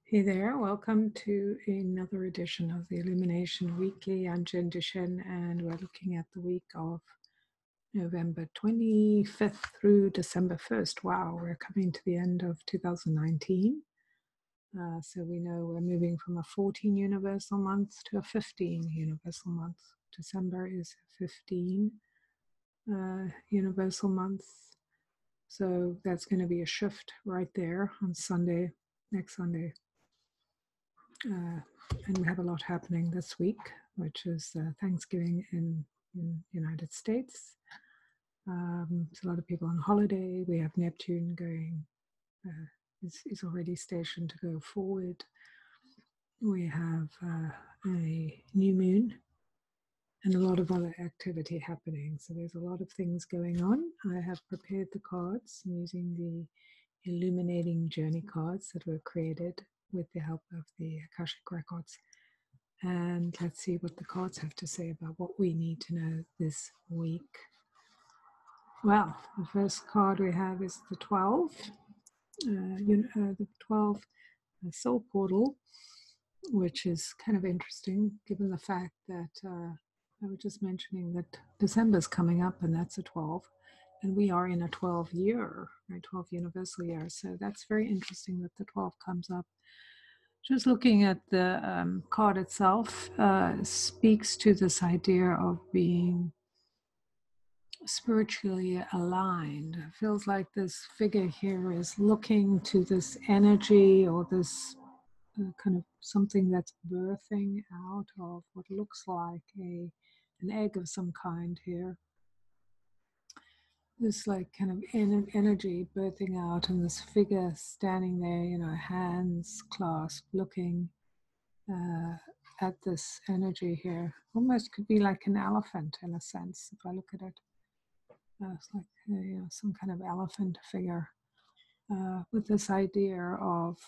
Hey there, welcome to another edition of the Illumination Weekly. I'm Duchene, and we're looking at the week of November 25th through December 1st. Wow, we're coming to the end of 2019. So we know we're moving from a 14 universal month to a 15 universal month. December is 15 universal month. So that's going to be a shift right there on Sunday, next Sunday. And we have a lot happening this week, which is Thanksgiving in United States. There's a lot of people on holiday. We have Neptune going, is already stationed to go forward. We have a new moon and a lot of other activity happening. So there's a lot of things going on. I have prepared the cards using the Illuminating Journey Cards that were created with the help of the Akashic Records. And let's see what the cards have to say about what we need to know this week. Well, the first card we have is the 12, the 12 soul portal, which is kind of interesting given the fact that I was just mentioning that December's coming up and that's a 12. And we are in a 12 year, right, 12 universal year. So that's very interesting that the 12 comes up. Just looking at the card itself speaks to this idea of being spiritually aligned. It feels like this figure here is looking to this energy or this kind of something that's birthing out of what looks like an egg of some kind here. This like kind of energy birthing out, and this figure standing there, hands clasped, looking at this energy here. Almost could be like an elephant in a sense, if I look at it. It's like some kind of elephant figure with this idea of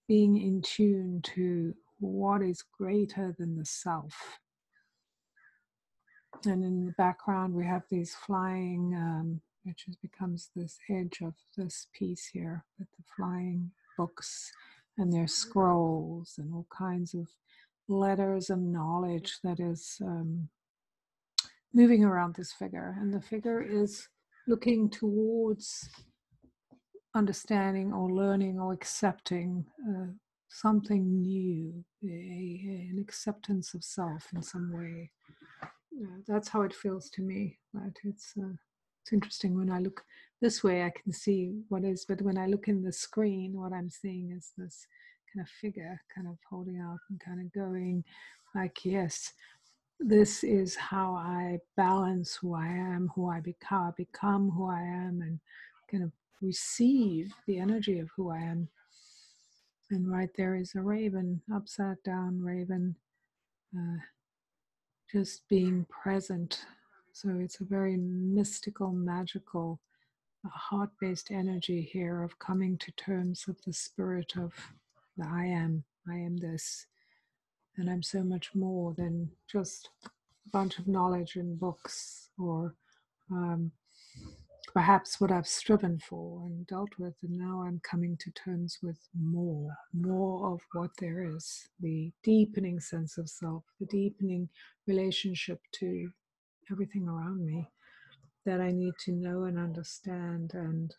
being in tune to what is greater than the self. And in the background, we have these flying, which becomes this edge of this piece here with the flying books and their scrolls and all kinds of letters and knowledge that is moving around this figure. And the figure is looking towards understanding or learning or accepting something new, an acceptance of self in some way. That's how it feels to me. Right? It's interesting when I look this way, I can see what is, but when I look in the screen, what I'm seeing is this kind of figure kind of holding out and kind of going like, yes, this is how I balance who I am, who I become who I am, and kind of receive the energy of who I am. And right there is a raven, upside down raven, just being present. So it's a very mystical, magical, heart-based energy here of coming to terms with the spirit of the I am this. And I'm so much more than just a bunch of knowledge in books or perhaps what I've striven for and dealt with. And now I'm coming to terms with more of what there is, the deepening sense of self, the deepening relationship to everything around me that I need to know and understand and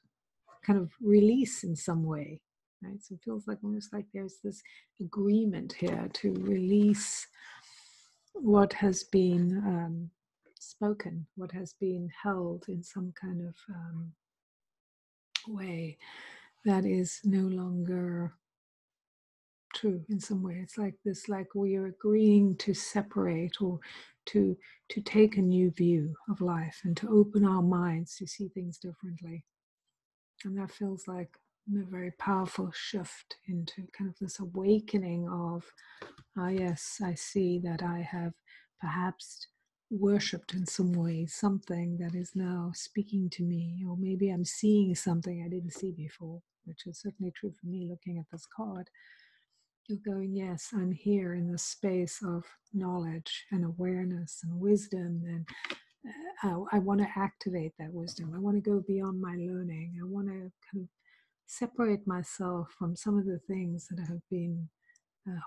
kind of release in some way. Right? So it feels like almost like there's this agreement here to release what has been spoken, what has been held in some kind of way that is no longer true in some way. It's like this, like we are agreeing to separate or to take a new view of life and to open our minds to see things differently. And that feels like a very powerful shift into kind of this awakening of, yes, I see that I have perhaps worshipped in some way something that is now speaking to me, or maybe I'm seeing something I didn't see before, which is certainly true for me looking at this card. You're going, yes, I'm here in the space of knowledge and awareness and wisdom, and I want to activate that wisdom. I want to go beyond my learning. I want to kind of separate myself from some of the things that have been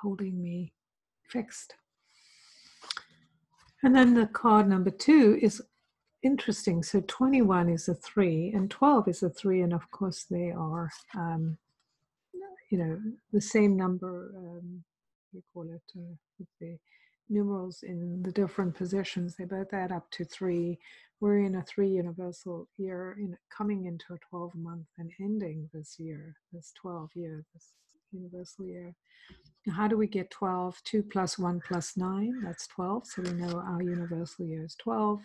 holding me fixed. And then the card number 2 is interesting. So 21 is a 3 and 12 is a 3. And of course they are, the same number, we call it with the numerals in the different positions. They both add up to 3. We're in a 3 universal year, coming into a 12 month and ending this year, this 12 year, this universal year. Now, how do we get 12? 2 plus 1 plus 9, that's 12. So we know our universal year is 12,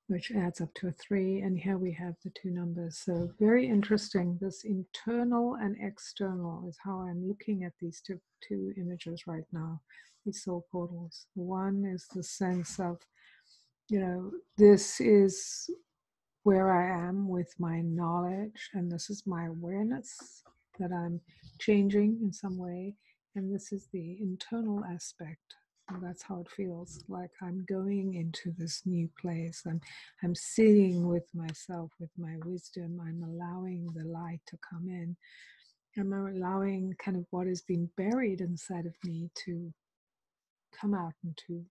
which adds up to a 3. And here we have the 2 numbers. So very interesting. This internal and external is how I'm looking at these two images right now, these soul portals. One is the sense of, this is where I am with my knowledge, and this is my awareness that I'm changing in some way. And this is the internal aspect. And that's how it feels, like I'm going into this new place. I'm sitting with myself, with my wisdom. I'm allowing the light to come in. I'm allowing kind of what has been buried inside of me to come out into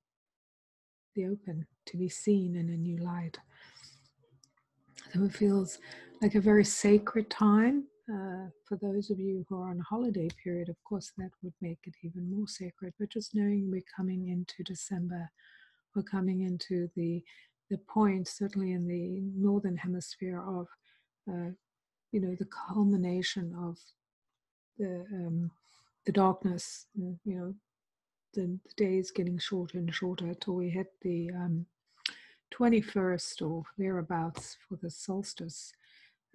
the open, to be seen in a new light. So it feels like a very sacred time. For those of you who are on a holiday period, of course, that would make it even more sacred. But just knowing we're coming into December, we're coming into the point, certainly in the northern hemisphere, of the culmination of the darkness. The days getting shorter and shorter till we hit the 21st or thereabouts for the solstice.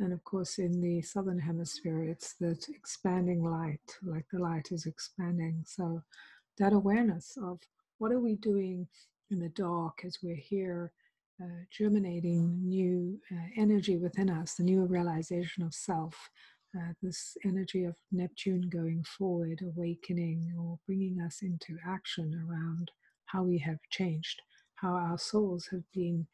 And of course, in the southern hemisphere, it's that expanding light, like the light is expanding. So that awareness of what are we doing in the dark as we're here, germinating new energy within us, the new realization of self, this energy of Neptune going forward, awakening or bringing us into action around how we have changed, how our souls have been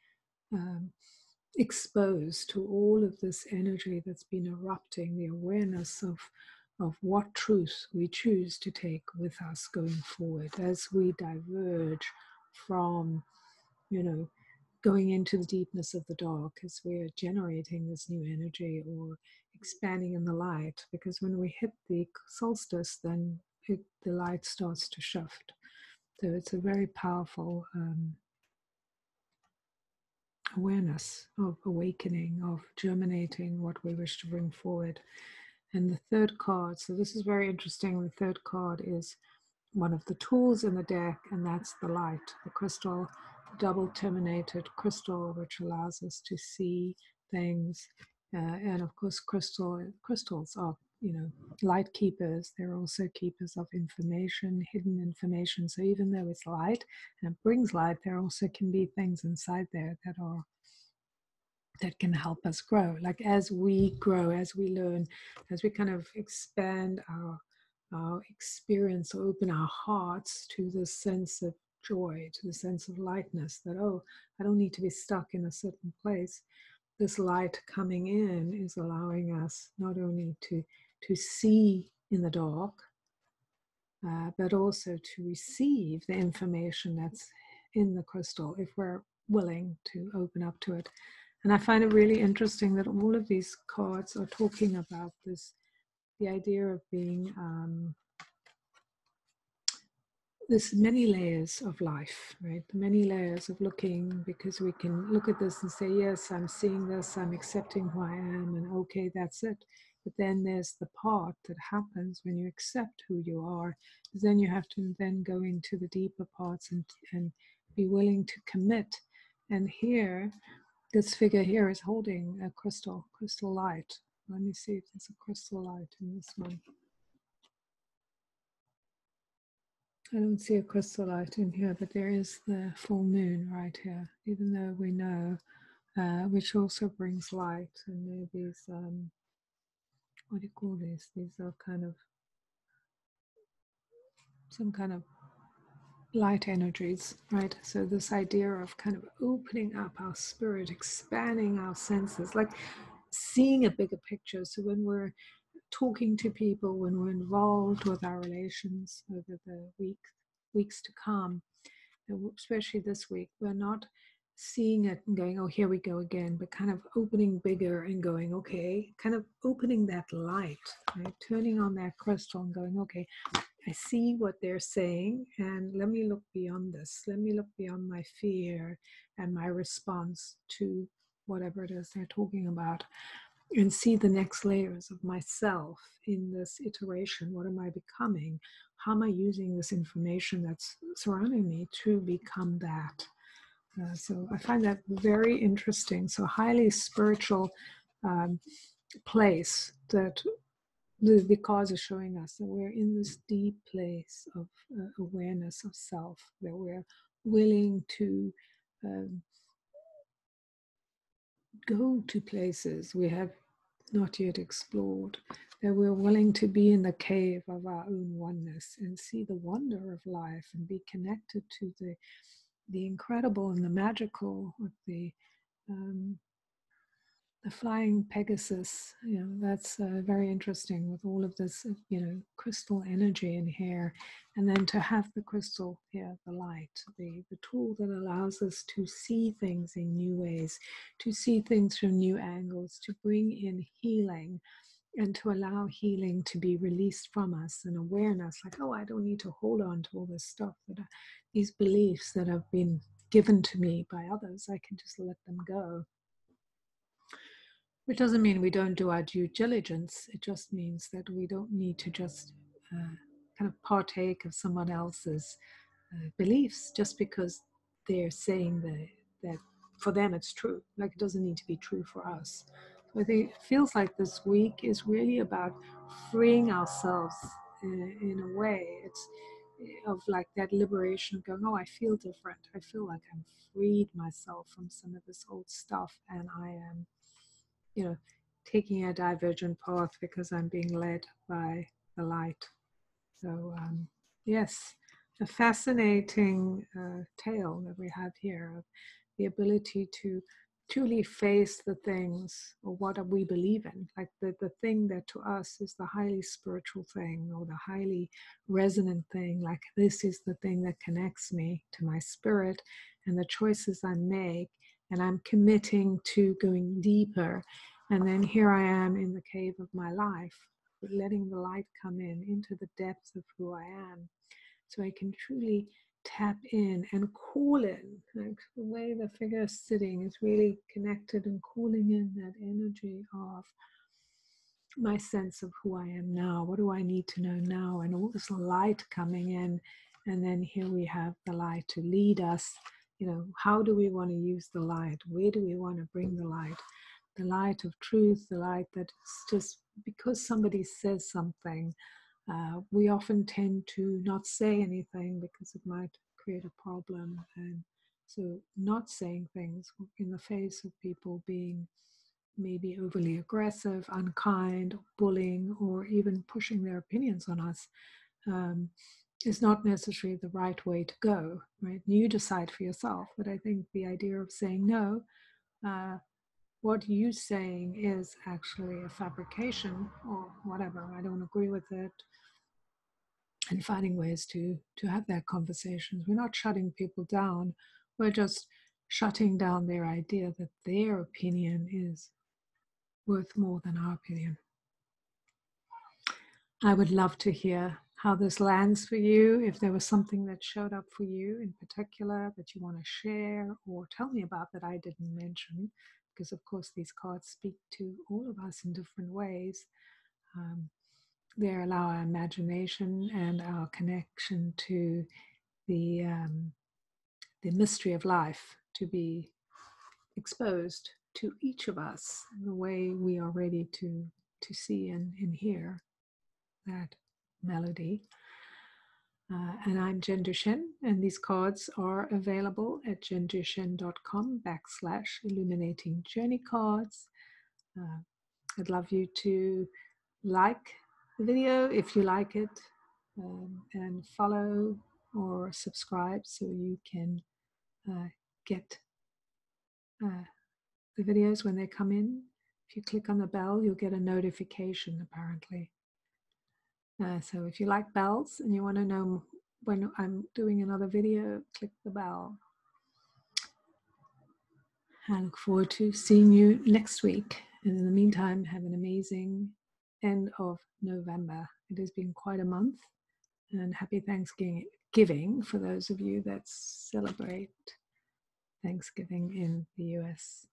exposed to all of this energy that's been erupting, the awareness of what truth we choose to take with us going forward as we diverge from, going into the deepness of the dark, as we're generating this new energy or expanding in the light. Because when we hit the solstice, then the light starts to shift. So it's a very powerful awareness of awakening, of germinating what we wish to bring forward. And the third card, so this is very interesting. The third card is one of the tools in the deck, and that's the light, the crystal, the double terminated crystal, which allows us to see things. And of course, crystals are, light keepers. They're also keepers of information, hidden information. So even though it's light and it brings light, there also can be things inside there that can help us grow. Like as we grow, as we learn, as we kind of expand our experience, or open our hearts to the sense of joy, to the sense of lightness, that, oh, I don't need to be stuck in a certain place. This light coming in is allowing us not only to see in the dark, but also to receive the information that's in the crystal if we're willing to open up to it. And I find it really interesting that all of these cards are talking about this, the idea of being this many layers of life, right? Many layers of looking, because we can look at this and say, yes, I'm seeing this, I'm accepting who I am, and okay, that's it. But then there's the part that happens when you accept who you are. Then you have to then go into the deeper parts and be willing to commit. And here, this figure here is holding a crystal light. Let me see if there's a crystal light in this one. I don't see a crystal light in here, but there is the full moon right here, even though we know, which also brings light. And there are these, what do you call these? These are kind of, some kind of light energies, right? So this idea of kind of opening up our spirit, expanding our senses, like seeing a bigger picture. So when we're talking to people, when we're involved with our relations over the weeks to come, especially this week, we're not seeing it and going, oh, here we go again, but kind of opening bigger and going, okay, kind of opening that light, right? Turning on that crystal and going, okay, I see what they're saying, and let me look beyond this. Let me look beyond my fear and my response to whatever it is they're talking about, and see the next layers of myself in this iteration. What am I becoming? How am I using this information that's surrounding me to become that? So I find that very interesting. So highly spiritual place that the cause is showing us, that we're in this deep place of awareness of self, that we're willing to go to places we have not yet explored, that we're willing to be in the cave of our own oneness and see the wonder of life and be connected to the incredible and the magical of the flying Pegasus. That's very interesting with all of this, crystal energy in here. And then to have the crystal here, the light, the tool that allows us to see things in new ways, to see things from new angles, to bring in healing, and to allow healing to be released from us, and awareness like, oh, I don't need to hold on to all this stuff, these beliefs that have been given to me by others. I can just let them go. Which doesn't mean we don't do our due diligence. It just means that we don't need to just kind of partake of someone else's beliefs just because they're saying that for them it's true. Like, it doesn't need to be true for us. So I think it feels like this week is really about freeing ourselves in a way. It's of like that liberation of going, oh, I feel different. I feel like I'm freed myself from some of this old stuff, and I am taking a divergent path because I'm being led by the light. So yes, a fascinating tale that we have here of the ability to truly face the things, or what we believe in, like the thing that to us is the highly spiritual thing, or the highly resonant thing, like this is the thing that connects me to my spirit and the choices I make, and I'm committing to going deeper. And then here I am in the cave of my life, letting the light come in into the depths of who I am, so I can truly tap in and call in. Like the way the figure is sitting is really connected and calling in that energy of my sense of who I am now. What do I need to know now? And all this light coming in. And then here we have the light to lead us. How do we want to use the light? Where do we want to bring the light? The light of truth, the light that is just because somebody says something, we often tend to not say anything because it might create a problem. And so not saying things in the face of people being maybe overly aggressive, unkind, bullying, or even pushing their opinions on us is not necessarily the right way to go, right? You decide for yourself. But I think the idea of saying no, what you're saying is actually a fabrication or whatever, I don't agree with it, and finding ways to have that conversation. We're not shutting people down, we're just shutting down their idea that their opinion is worth more than our opinion. I would love to hear how this lands for you, if there was something that showed up for you in particular that you want to share or tell me about that I didn't mention, because of course these cards speak to all of us in different ways. They allow our imagination and our connection to the mystery of life to be exposed to each of us in the way we are ready to see and hear that melody. And I'm Jen Duchene, and these cards are available at jenduchene.com/Illuminating Journey Cards. I'd love you to like the video if you like it, and follow or subscribe so you can get the videos when they come in. If you click on the bell, you'll get a notification, apparently. So if you like bells and you want to know when I'm doing another video, click the bell. I look forward to seeing you next week. And in the meantime, have an amazing end of November. It has been quite a month. And happy Thanksgiving for those of you that celebrate Thanksgiving in the US.